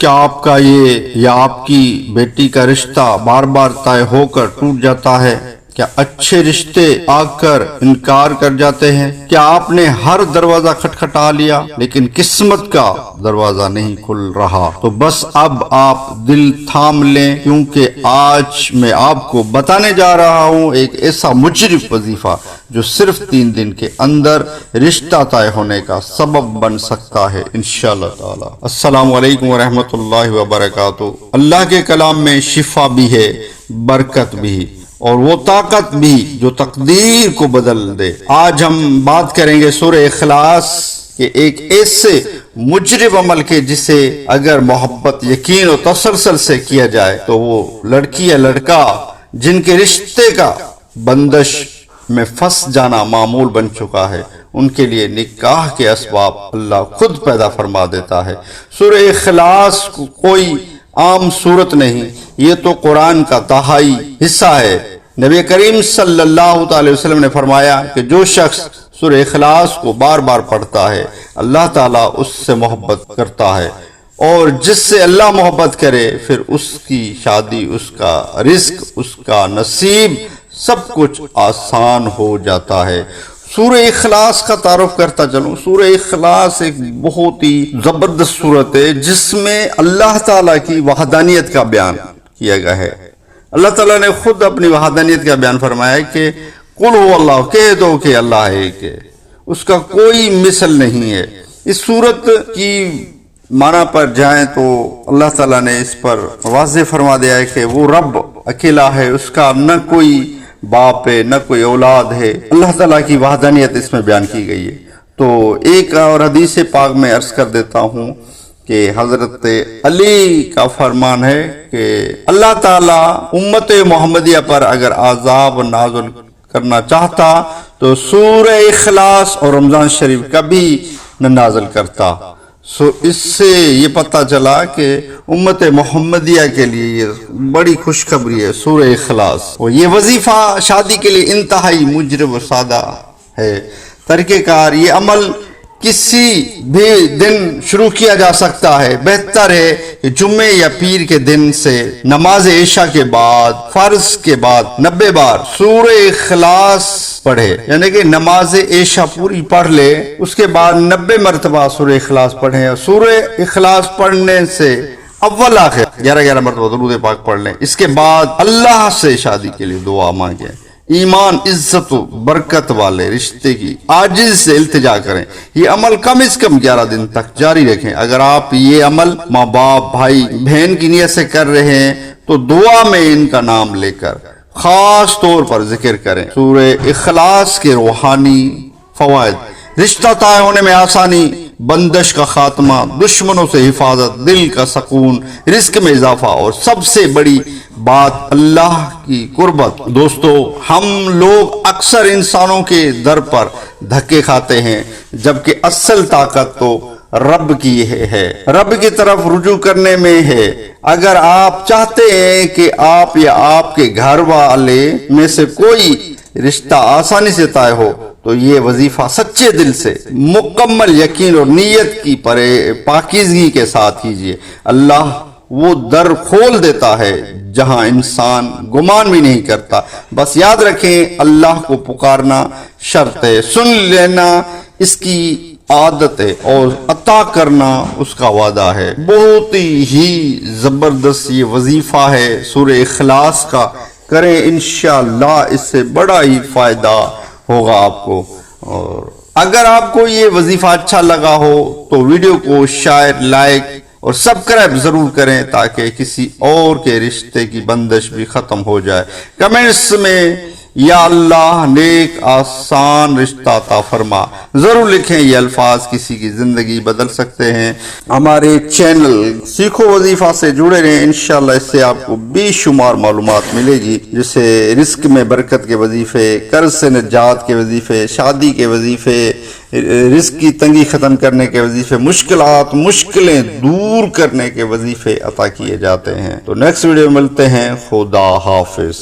کیا آپ کا یہ یا آپ کی بیٹی کا رشتہ بار بار طے ہو کر ٹوٹ جاتا ہے؟ کیا اچھے رشتے آ کر انکار کر جاتے ہیں؟ کیا آپ نے ہر دروازہ کھٹکھٹا لیا لیکن قسمت کا دروازہ نہیں کھل رہا؟ تو بس اب آپ دل تھام لیں، کیونکہ آج میں آپ کو بتانے جا رہا ہوں ایک ایسا مجرب وظیفہ جو صرف 3 دن کے اندر رشتہ طے ہونے کا سبب بن سکتا ہے انشاءاللہ تعالی۔ السلام علیکم ورحمۃ اللہ وبرکاتہ۔ اللہ کے کلام میں شفا بھی ہے، برکت بھی، اور وہ طاقت بھی جو تقدیر کو بدل دے۔ آج ہم بات کریں گے سورہ اخلاص کے ایک ایسے مجرب عمل کے جسے اگر محبت، یقین اور تسلسل سے کیا جائے تو وہ لڑکی یا لڑکا جن کے رشتے کا بندش میں پھنس جانا معمول بن چکا ہے، ان کے لیے نکاح کے اسباب اللہ خود پیدا فرما دیتا ہے۔ سورہ اخلاص کوئی عام صورت نہیں، یہ تو قرآن کا تہائی حصہ ہے۔ نبی کریم صلی اللہ تعالی وسلم نے فرمایا کہ جو شخص سورہ اخلاص کو بار بار پڑھتا ہے اللہ تعالیٰ اس سے محبت کرتا ہے، اور جس سے اللہ محبت کرے پھر اس کی شادی، اس کا رزق، اس کا نصیب سب کچھ آسان ہو جاتا ہے۔ سورہ اخلاص کا تعارف کرتا چلوں۔ سورہ اخلاص ایک بہت ہی زبردست سورت ہے جس میں اللہ تعالیٰ کی وحدانیت کا بیان کیا گیا ہے۔ اللہ تعالیٰ نے خود اپنی وحدانیت کا بیان فرمایا ہے کہ قل هو اللہ، کہہ دو کہ اللہ ہے، کہ اس کا کوئی مثل نہیں ہے۔ اس سورت کی معنی پر جائیں تو اللہ تعالیٰ نے اس پر واضح فرما دیا ہے کہ وہ رب اکیلا ہے، اس کا نہ کوئی باپ ہے نہ کوئی اولاد ہے۔ اللہ تعالیٰ کی وحدانیت اس میں بیان کی گئی ہے۔ تو ایک اور حدیث پاک میں عرض کر دیتا ہوں کہ حضرت علی کا فرمان ہے کہ اللہ تعالیٰ امت محمدیہ پر اگر عذاب نازل کرنا چاہتا تو سورہ اخلاص اور رمضان شریف کبھی نہ نازل کرتا۔ اس سے یہ پتہ چلا کہ امت محمدیہ کے لیے یہ بڑی خوشخبری ہے سورہ اخلاص، اور یہ وظیفہ شادی کے لیے انتہائی مجرب و سادہ ہے۔ طریقہ کار، یہ عمل کسی بھی دن شروع کیا جا سکتا ہے۔ بہتر ہے کہ جمعے یا پیر کے دن سے نماز عشاء کے بعد فرض کے بعد 90 بار سورہ اخلاص پڑھے، یعنی کہ نماز عشاء پوری پڑھ لے، اس کے بعد 90 مرتبہ سورہ اخلاص پڑھیں، اور سورہ اخلاص پڑھنے سے اول آخر 11 مرتبہ درود پاک پڑھ لیں۔ اس کے بعد اللہ سے شادی کے لیے دعا مانگیں، ایمان، عزت و برکت والے رشتے کی عاجز سے التجا کریں۔ یہ عمل کم از کم 11 دن تک جاری رکھیں۔ اگر آپ یہ عمل ماں باپ، بھائی بہن کی نیت سے کر رہے ہیں تو دعا میں ان کا نام لے کر خاص طور پر ذکر کریں۔ سورہ اخلاص کے روحانی فوائد: رشتہ طے ہونے میں آسانی، بندش کا خاتمہ، دشمنوں سے حفاظت، دل کا سکون، رزق میں اضافہ، اور سب سے بڑی بات اللہ کی قربت۔ دوستو، ہم لوگ اکثر انسانوں کے در پر دھکے کھاتے ہیں، جبکہ اصل طاقت تو رب کی ہے، رب کی طرف رجوع کرنے میں ہے۔ اگر آپ چاہتے ہیں کہ آپ یا آپ کے گھر والے میں سے کوئی رشتہ آسانی سے طے ہو تو یہ وظیفہ سچے دل سے، مکمل یقین اور نیت کی پاکیزگی کے ساتھ کیجیے۔ اللہ وہ در کھول دیتا ہے جہاں انسان گمان بھی نہیں کرتا۔ بس یاد رکھیں، اللہ کو پکارنا شرط ہے، سن لینا اس کی عادت ہے، اور عطا کرنا اس کا وعدہ ہے۔ بہت ہی زبردست یہ وظیفہ ہے سورہ اخلاص کا، کریں انشاءاللہ، اس سے بڑا ہی فائدہ ہوگا آپ کو۔ اور اگر آپ کو یہ وظیفہ اچھا لگا ہو تو ویڈیو کو شیئر، لائک اور سبسکرائب ضرور کریں تاکہ کسی اور کے رشتے کی بندش بھی ختم ہو جائے۔ کمنٹس میں یا اللہ نیک آسان رشتہ عطا فرما ضرور لکھیں، یہ الفاظ کسی کی زندگی بدل سکتے ہیں۔ ہمارے چینل سیکھو وظیفہ سے جڑے رہیں، انشاءاللہ اس سے آپ کو بے شمار معلومات ملے گی، جسے رزق میں برکت کے وظیفے، قرض سے نجات کے وظیفے، شادی کے وظیفے، رزق کی تنگی ختم کرنے کے وظیفے، مشکلیں دور کرنے کے وظیفے عطا کیے جاتے ہیں۔ تو نیکسٹ ویڈیو میں ملتے ہیں، خدا حافظ۔